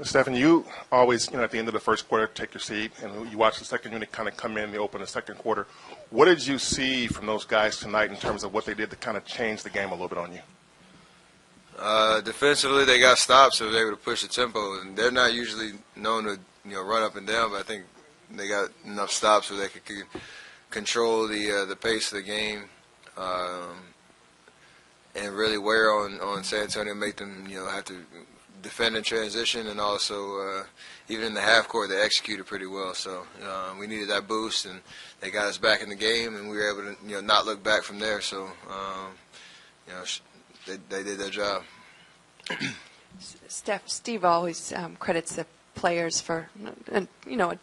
Stephen, you always, at the end of the first quarter, take your seat, and you watch the second unit kind of come in. They open the second quarter. What did you see from those guys tonight in terms of what they did to kind of change the game a little bit on you? Defensively, they got stops, so they were able to push the tempo. And they're not usually known to run up and down, but I think they got enough stops so they could control the pace of the game and really wear on San Antonio, make them have to defend in transition, and also even in the half court they executed pretty well. So we needed that boost, and they got us back in the game, and we were able to not look back from there. So they did their job. Steve always credits the players for a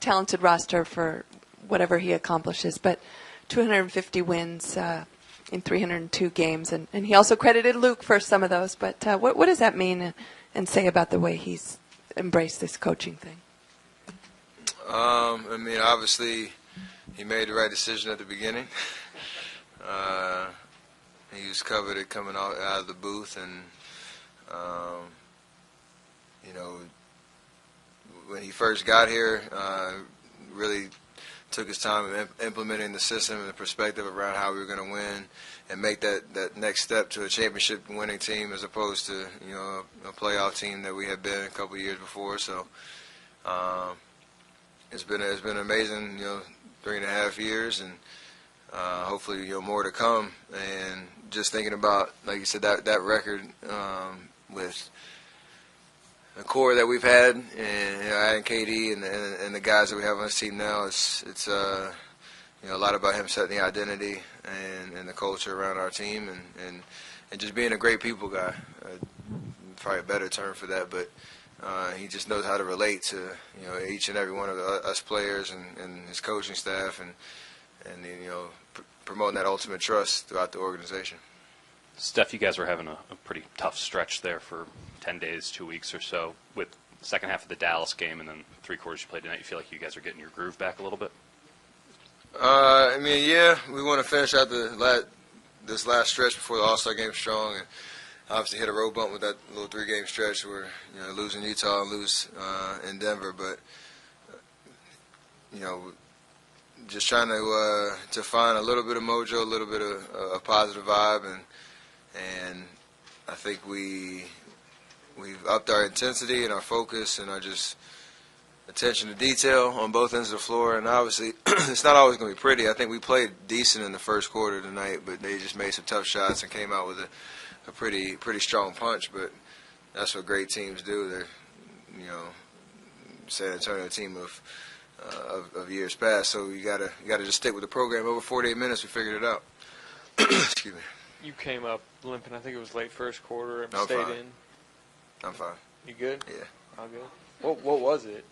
talented roster for whatever he accomplishes, but 250 wins in 302 games, and he also credited Luke for some of those. But what does that mean and say about the way he's embraced this coaching thing? I mean, obviously, he made the right decision at the beginning. He was coveted coming out of the booth, and when he first got here, really took his time implementing the system and the perspective around how we were going to win and make that next step to a championship winning team as opposed to a playoff team that we had been a couple of years before. So it's been amazing 3.5 years, and hopefully more to come. And just thinking about, like you said, that record with the core that we've had, and adding KD and the guys that we have on this team now, it's a lot about him setting the identity and the culture around our team, and just being a great people guy. Probably a better term for that, but he just knows how to relate to each and every one of us players and his coaching staff, and promoting that ultimate trust throughout the organization. Steph, you guys were having a pretty tough stretch there for 10 days, 2 weeks or so, with the second half of the Dallas game and then 3 quarters you played tonight. You feel like you guys are getting your groove back a little bit? I mean, yeah, we want to finish out this last stretch before the All-Star game strong, and obviously hit a road bump with that little 3-game stretch where losing Utah and lose in Denver, but just trying to find a little bit of mojo, a little bit of a positive vibe, and I think we've upped our intensity and our focus and our just attention to detail on both ends of the floor. And obviously, it's not always going to be pretty. I think we played decent in the first quarter tonight, but they just made some tough shots and came out with a pretty strong punch. But that's what great teams do. They're San Antonio team of years past. So you gotta just stick with the program. Over 48 minutes, we figured it out. Excuse me. You came up limping. I think it was late first quarter. And I'm stayed fine. in. I'm fine. You good? Yeah. All good. What was it?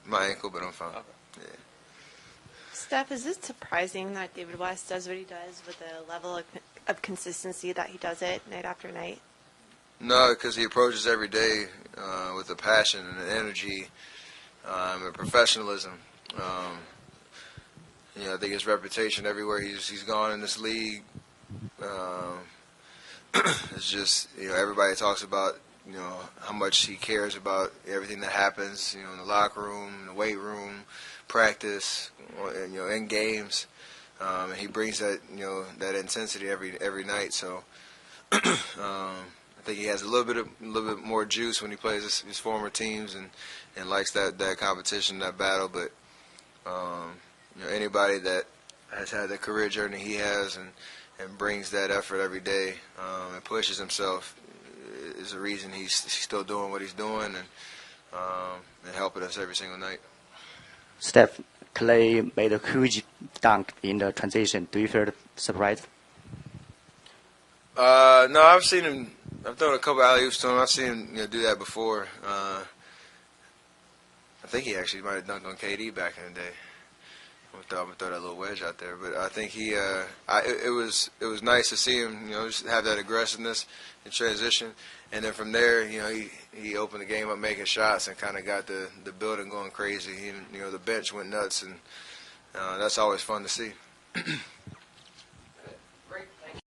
My ankle, but I'm fine. Okay. Yeah. Steph, is it surprising that David West does what he does with the level of consistency that he does it night after night? No, because he approaches every day with a passion and an energy and professionalism. I think his reputation everywhere he's gone in this league, it's just everybody talks about how much he cares about everything that happens in the locker room, in the weight room, practice, in games, and he brings that that intensity every night. So I think he has a little bit more juice when he plays his former teams and likes that competition, that battle. But anybody that has had the career journey he has and brings that effort every day and pushes himself is the reason he's still doing what he's doing and helping us every single night. Steph, Clay made a huge dunk in the transition. Do you feel surprised? No, I've seen him. I've thrown a couple alley-oops to him. I've seen him do that before. I think he actually might have dunked on KD back in the day. I'm gonna throw that little wedge out there, but I think it was nice to see him, just have that aggressiveness in transition, and then from there, he opened the game up, making shots, and kind of got the building going crazy. The bench went nuts, and that's always fun to see.